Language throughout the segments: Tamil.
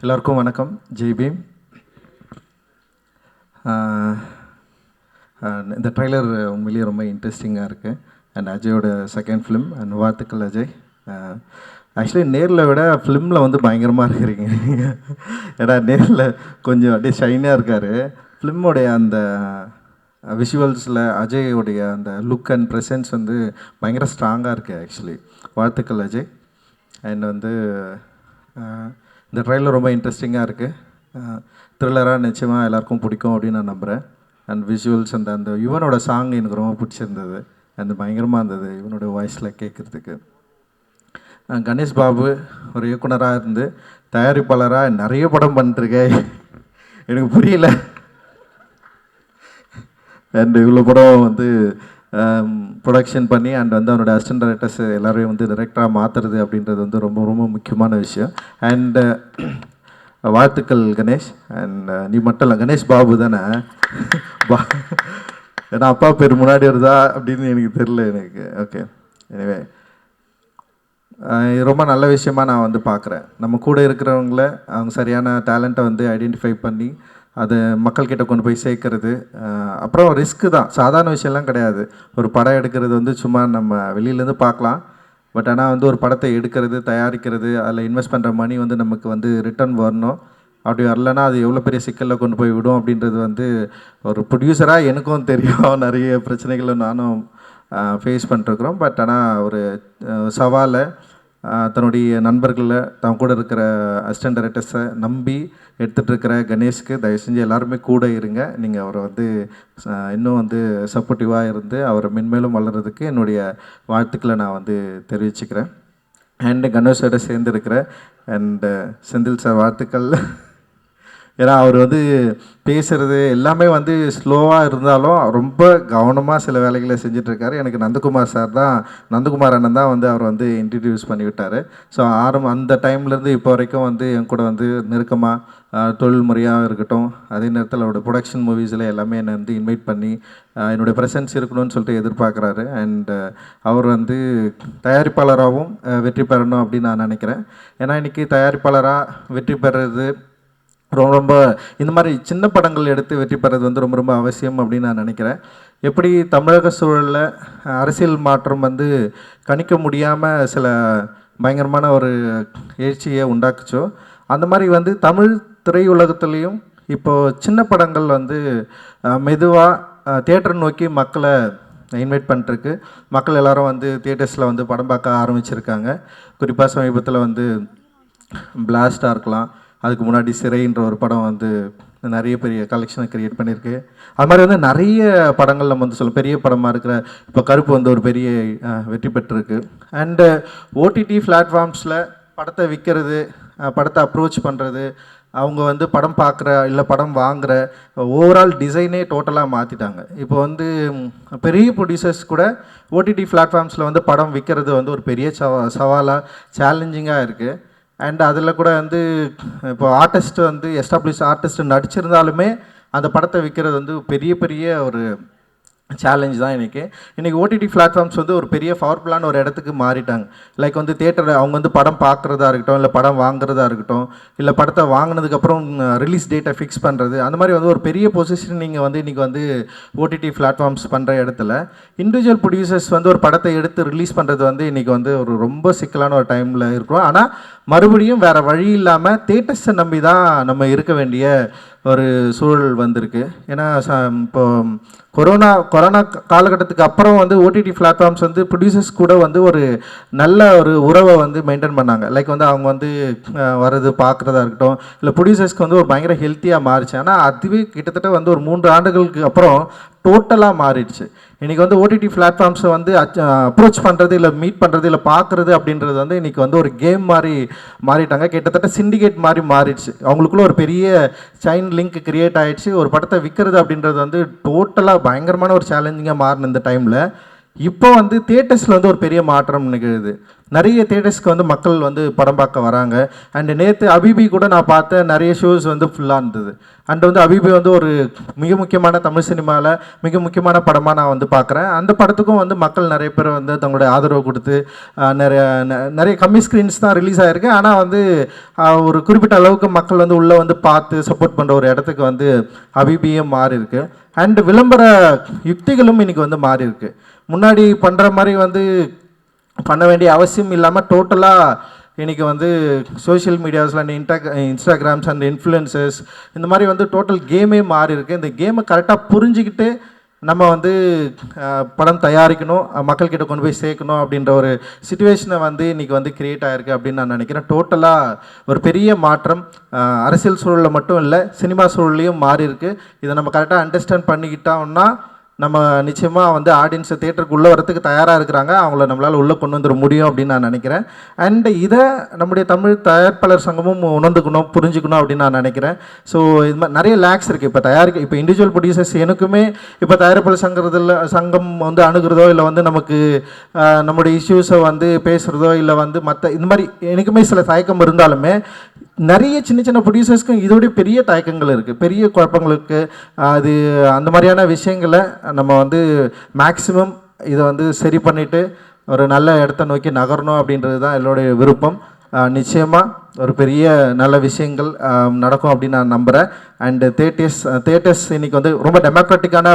எல்லாருக்கும் வணக்கம். ஜெய்பீம். இந்த ட்ரைலர் உண்மையிலேயே ரொம்ப இன்ட்ரெஸ்டிங்காக இருக்குது. அண்ட் அஜயோட செகண்ட் ஃபிலிம். அண்ட் வாழ்த்துக்கள் அஜய். ஆக்சுவலி நேரில் விட ஃபிலிமில் வந்து பயங்கரமாக இருக்கிறீங்க. ஏன்னா நேரில் கொஞ்சம் அப்படியே ஷைனாக இருக்கார். ஃபிலிமோடைய அந்த விஷுவல்ஸில் அஜயோடைய அந்த லுக் அண்ட் ப்ரெசன்ஸ் வந்து பயங்கர ஸ்ட்ராங்காக இருக்குது ஆக்சுவலி. வாழ்த்துக்கள் அஜய். அண்ட் வந்து இந்த ட்ரைலர் ரொம்ப இன்ட்ரெஸ்டிங்காக இருக்குது. த்ரில்லராக நிச்சயமாக எல்லாருக்கும் பிடிக்கும் அப்படின்னு நான் நம்புகிறேன். அண்ட் விஷுவல்ஸ் அந்த யுவனோட சாங் எனக்கு ரொம்ப பிடிச்சிருந்தது. அந்த பயங்கரமாக இருந்தது இவனோட வாய்ஸில் கேட்குறதுக்கு. கணேஷ் பாபு ஒரு இயக்குனராக இருந்து தயாரிப்பாளராக நிறைய படம் பண்ணிட்டுருக்கேன். எனக்கு புரியல. அண்ட் இவ்வளோ படம் வந்து ப்ரொடக்ஷன் பண்ணி அண்ட் வந்து அவனோட அசிஸ்டன்ட் டைரக்டர்ஸ் எல்லோரையும் வந்து டைரெக்டராக மாற்றுறது அப்படின்றது வந்து ரொம்ப ரொம்ப முக்கியமான விஷயம். அண்ட் வாழ்த்துக்கள் கணேஷ். அண்ட் நீ மட்டும் இல்லை, கணேஷ் பாபு தானே? ஏன்னா அப்பா பேர் முன்னாடி வருதா அப்படின்னு எனக்கு தெரில எனக்கு. ஓகே, எனிவே ரொம்ப நல்ல விஷயமாக நான் வந்து பார்க்குறேன். நம்ம கூட இருக்கிறவங்கள அவங்க சரியான டேலண்ட்டை வந்து ஐடென்டிஃபை பண்ணி அதை மக்கள்கிட்ட கொண்டு போய் சேர்க்கறது. அப்புறம் ரிஸ்க்கு தான், சாதாரண விஷயம்லாம் கிடையாது. ஒரு படம் எடுக்கிறது வந்து சும்மா நம்ம வெளியிலேருந்து பார்க்கலாம். பட் ஆனால் வந்து ஒரு படத்தை எடுக்கிறது, தயாரிக்கிறது, அதில் இன்வெஸ்ட் பண்ணுற மணி வந்து நமக்கு வந்து ரிட்டர்ன் வரணும். அப்படி வரலன்னா அது எவ்வளோ பெரிய சிக்கலில் கொண்டு போய் விடும் அப்படின்றது வந்து ஒரு ப்ரொடியூசராக எனக்கும் தெரியும். நிறைய பிரச்சனைகளை நானும் ஃபேஸ் பண்ணிட்டுருக்குறோம். பட் ஆனால் ஒரு சவாலை தன்னுடைய நண்பர்களை தான் கூட இருக்கிற அசிஸ்டன்ட் டைரக்டர்ஸை நம்பி எடுத்துகிட்ருக்கிற கணேஷ்க்கு தயவு செஞ்சு எல்லாருமே கூட இருங்க. நீங்கள் அவரை வந்து இன்னும் வந்து சப்போர்ட்டிவாக இருந்து அவரை மென்மேலும் வளர்கிறதுக்கு என்னுடைய வாழ்த்துக்களை நான் வந்து தெரிவிச்சுக்கிறேன். அண்டு கணேஷோட சேர்ந்து இருக்கிற அண்டு செந்தில் சார் வாழ்த்துக்கள். ஏன்னா அவர் வந்து பேசுகிறது எல்லாமே வந்து ஸ்லோவாக இருந்தாலும் ரொம்ப கவனமாக சில வேலைகளை செஞ்சிட்ருக்காரு. எனக்கு நந்தகுமார் அண்ணன் தான் வந்து அவர் வந்து இன்ட்ரடியூஸ் பண்ணி விட்டார். ஸோ அந்த டைம்லேருந்து இப்போ வரைக்கும் வந்து என் கூட வந்து நெருக்கமாக தொழில் முறையாக இருக்கட்டும், அதே நேரத்தில் அவரோட ப்ரொடக்ஷன் மூவிஸில் எல்லாமே என்னை வந்து இன்வைட் பண்ணி என்னுடைய ப்ரெசன்ஸ் இருக்கணும்னு சொல்லிட்டு எதிர்பார்க்குறாரு. அண்டு அவர் வந்து தயாரிப்பாளராகவும் வெற்றி பெறணும் அப்படின்னு நான் நினைக்கிறேன். ஏன்னா இன்றைக்கி தயாரிப்பாளராக வெற்றி பெறுறது ரொம்ப இந்த மாதிரி சின்ன படங்கள் எடுத்து வெற்றி பெறது வந்து ரொம்ப ரொம்ப அவசியம் அப்படின்னு நான் நினைக்கிறேன். எப்படி தமிழக சூழலில் அரசியல் மாற்றம் வந்து கணிக்க முடியாமல் சில பயங்கரமான ஒரு எழுச்சியை உண்டாக்குச்சோ, அந்த மாதிரி வந்து தமிழ் திரையுலகத்துலேயும் இப்போது சின்ன படங்கள் வந்து மெதுவாக தியேட்டர் நோக்கி மக்களை இன்வைட் பண்ணிட்டுருக்கு. மக்கள் எல்லோரும் வந்து தியேட்டர்ஸில் வந்து படம் பார்க்க ஆரம்பிச்சிருக்காங்க. குறிப்பாக சமீபத்தில் வந்து பிளாஸ்டாக இருக்கலாம், அதுக்கு முன்னாடி சிறைன்ற ஒரு படம் வந்து நிறைய பெரிய கலெக்ஷனை க்ரியேட் பண்ணியிருக்கு. அது மாதிரி வந்து நிறைய படங்கள் நம்ம வந்து பெரிய படமாக இருக்கிற இப்போ கருப்பு வந்து ஒரு பெரிய வெற்றி பெற்றிருக்கு. அண்டு ஓடிடி பிளாட்ஃபார்ம்ஸில் படத்தை விற்கிறது, படத்தை அப்ரோச் பண்ணுறது, அவங்க வந்து படம் பார்க்குற இல்லை படம் வாங்குகிற ஓவரால் டிசைனே டோட்டலாக மாற்றிட்டாங்க. இப்போ வந்து பெரிய ப்ரொடியூசர்ஸ் கூட ஓடிடி பிளாட்ஃபார்ம்ஸில் வந்து படம் விற்கிறது வந்து ஒரு பெரிய சவாலாக சேலஞ்சிங்காக இருக்குது. அண்ட் அதில் கூட வந்து இப்போ ஆர்டிஸ்ட் வந்து எஸ்டாப்ளிஷ் ஆர்டிஸ்ட் நடிச்சிருந்தாலுமே அந்த படத்தை விற்கிறது வந்து பெரிய பெரிய ஒரு சேலஞ்ச் தான். இன்றைக்கி ஓடிடி பிளாட்ஃபார்ம்ஸ் வந்து ஒரு பெரிய பவர்ஃபுல்லான ஒரு இடத்துக்கு மாறிட்டாங்க. லைக் வந்து தியேட்டரில் அவங்க வந்து படம் பார்க்குறதா இருக்கட்டும், இல்லை படம் வாங்குறதா இருக்கட்டும், இல்லை படத்தை வாங்கினதுக்கப்புறம் ரிலீஸ் டேட்டை ஃபிக்ஸ் பண்ணுறது, அந்த மாதிரி வந்து ஒரு பெரிய பொசிஷன் நீங்கள் வந்து இன்றைக்கி வந்து ஓடிடி பிளாட்ஃபார்ம்ஸ் பண்ணுற இடத்துல இண்டிவிஜுவல் ப்ரொடியூசர்ஸ் வந்து ஒரு படத்தை எடுத்து ரிலீஸ் பண்ணுறது வந்து இன்றைக்கி வந்து ஒரு ரொம்ப சிக்கலான ஒரு டைமில் இருக்கிறோம். ஆனால் மறுபடியும் வேறு வழி இல்லாமல் தியேட்டர்ஸை நம்பி தான் நம்ம இருக்க வேண்டிய ஒரு சூழல் வந்திருக்கு. ஏன்னா இப்போ கொரோனா காலகட்டத்துக்கு அப்புறம் வந்து ஓடிடி பிளாட்ஃபார்ம்ஸ் வந்து ப்ரொடியூசர்ஸ் கூட வந்து ஒரு நல்ல ஒரு உறவை வந்து மெயின்டைன் பண்ணாங்க. லைக் வந்து அவங்க வந்து வர்றது பார்க்குறதா இருக்கட்டும், இல்லை ப்ரொடியூசர்ஸ்க்கு வந்து ஒரு பயங்கர ஹெல்த்தியாக மாறிச்சு. ஆனால் அதுவே கிட்டத்தட்ட வந்து ஒரு 3 ஆண்டுகளுக்கு அப்புறம் டோட்டலாக மாறிடுச்சு. இன்றைக்கி வந்து ஓடிடி பிளாட்ஃபார்ம்ஸை வந்து அப்ரோச் பண்ணுறது, இல்லை மீட் பண்ணுறது, இல்லை பார்க்குறது அப்படின்றது வந்து இன்றைக்கி வந்து ஒரு கேம் மாதிரி மாறிட்டாங்க. கிட்டத்தட்ட சிண்டிகேட் மாதிரி மாறிடுச்சு. அவங்களுக்குள்ள ஒரு பெரிய செயின் லிங்க் கிரியேட் ஆகிடுச்சு. ஒரு படத்தை விற்கிறது அப்படின்றது வந்து டோட்டலாக பயங்கரமான ஒரு சேலஞ்சிங்காக மாறின இந்த டைமில் இப்போ வந்து தியேட்டர்ஸில் வந்து ஒரு பெரிய மாற்றம் நிகழுது. நிறைய தியேட்டர்ஸ்க்கு வந்து மக்கள் வந்து படம் பார்க்க வராங்க. அண்டு நேற்று அபிபி கூட நான் பார்த்த நிறைய ஷோஸ் வந்து ஃபுல்லாக இருந்தது. அண்டு வந்து அபிபி வந்து ஒரு மிக முக்கியமான தமிழ் சினிமாவில் மிக முக்கியமான படமாக நான் வந்து பார்க்குறேன். அந்த படத்துக்கும் வந்து மக்கள் நிறைய பேர் வந்து தங்களுடைய ஆதரவு கொடுத்து நிறைய கம்மி ஸ்க்ரீன்ஸ் தான் ரிலீஸ் ஆகிருக்கு. ஆனால் வந்து ஒரு குறிப்பிட்ட அளவுக்கு மக்கள் வந்து உள்ளே வந்து பார்த்து சப்போர்ட் பண்ணுற ஒரு இடத்துக்கு வந்து அபிபியும் மாறி இருக்கு. அண்டு விளம்பர யுக்திகளும் இன்றைக்கி வந்து மாறி இருக்கு. முன்னாடி பண்ணுற மாதிரி வந்து பண்ண வேண்டிய அவசியம் இல்லாமல் டோட்டலாக இன்றைக்கி வந்து சோஷியல் மீடியாஸில் இன்ஸ்டாகிராம்ஸ் அண்ட் இன்ஃப்ளூயன்சர்ஸ் இந்த மாதிரி வந்து டோட்டல் கேமே மாறி இருக்குது. இந்த கேமை கரெக்டாக புரிஞ்சுக்கிட்டு நம்ம வந்து படம் தயாரிக்கணும், மக்கள்கிட்ட கொண்டு போய் சேர்க்கணும் அப்படின்ற ஒரு சிச்சுவேஷனை வந்து இன்றைக்கி வந்து க்ரியேட் ஆகிருக்கு அப்படின்னு நான் நினைக்கிறேன். டோட்டலாக ஒரு பெரிய மாற்றம் அரசியல் சூழலில் மட்டும் இல்லை, சினிமா சூழலையும் மாறி இருக்குது. இதை நம்ம கரெக்டாக அண்டர்ஸ்டாண்ட் பண்ணிக்கிட்டோம்னா நம்ம நிச்சயமாக வந்து ஆடியன்ஸை தேட்டருக்கு உள்ளே வரத்துக்கு தயாராக இருக்கிறாங்க, அவங்கள நம்மளால் உள்ளே கொண்டு வந்துட முடியும் அப்படின்னு நான் நினைக்கிறேன். அண்டு இதை நம்முடைய தமிழ் தயாரிப்பாளர் சங்கமும் உணர்ந்துக்கணும், புரிஞ்சுக்கணும் அப்படின்னு நான் நினைக்கிறேன். ஸோ இது மாதிரி நிறைய லேக்ஸ் இருக்குது. இப்போ இண்டிவிஜுவல் ப்ரொடியூசர்ஸ் எனக்குமே இப்போ தயாரிப்பாளர் சங்கம் வந்து அணுகிறதோ இல்லை வந்து நமக்கு நம்முடைய இஷ்யூஸை வந்து பேசுகிறதோ இல்லை வந்து மற்ற இந்த மாதிரி எனக்குமே சில தயக்கம் இருந்தாலுமே நிறைய சின்ன சின்ன ப்ரொடியூசர்ஸ்க்கும் இதோடைய பெரிய தயக்கங்கள் இருக்குது, பெரிய குழப்பங்களுக்கு. அது அந்த மாதிரியான விஷயங்களை நம்ம வந்து மேக்ஸிமம் இதை வந்து சரி பண்ணிவிட்டு ஒரு நல்ல இடத்த நோக்கி நகரணும் அப்படின்றது தான் என்னுடைய விருப்பம். நிச்சயமாக ஒரு பெரிய நல்ல விஷயங்கள் நடக்கும் அப்படின்னு நான் நம்புகிறேன். அண்டு தேட்டர்ஸ் இன்றைக்கி வந்து ரொம்ப டெமோக்ராட்டிக்கான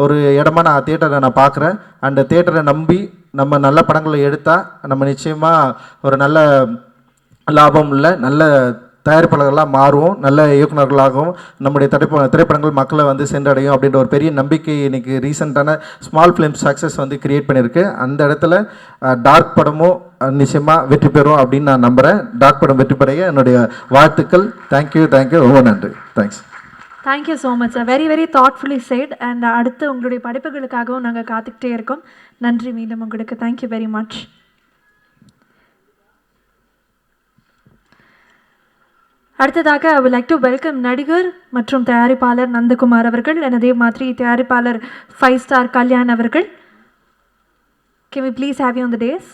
ஒரு இடமா நான் தேட்டரை நான் பார்க்குறேன். அண்டு தேட்டரை நம்பி நம்ம நல்ல படங்களை எடுத்தால் நம்ம நிச்சயமாக ஒரு நல்ல லாபம் உள்ள நல்ல தயாரிப்பாளர்களாக மாறுவோம், நல்ல இயக்குநர்களாகவும் நம்முடைய திரைப்படங்கள் மக்களை வந்து சென்றடையும் அப்படின்ற ஒரு பெரிய நம்பிக்கை இன்றைக்கி ரீசெண்டான ஸ்மால் ஃபிலிம் சக்ஸஸ் வந்து கிரியேட் பண்ணியிருக்கு. அந்த இடத்துல டார்க் படமும் நிச்சயமாக வெற்றி பெறும் அப்படின்னு நான் நம்புகிறேன். டார்க் படம் வெற்றி பெற என்னுடைய வாழ்த்துக்கள். தேங்க்யூ, ரொம்ப நன்றி. Thanks. Thank you so much sir. Very very thoughtfully said. And அடுத்து உங்களுடைய படைப்புகளுக்காகவும் நாங்கள் காத்துக்கிட்டே இருக்கோம். நன்றி மீண்டும் உங்களுக்கு. Thank you very much. அடுத்ததாக I would like to welcome நடிகர் மற்றும் தயாரிப்பாளர் நந்தகுமார் அவர்கள், அதே மாதிரி தயாரிப்பாளர் 5 ஸ்டார் கல்யாண் அவர்கள். Can we please have you on the dais?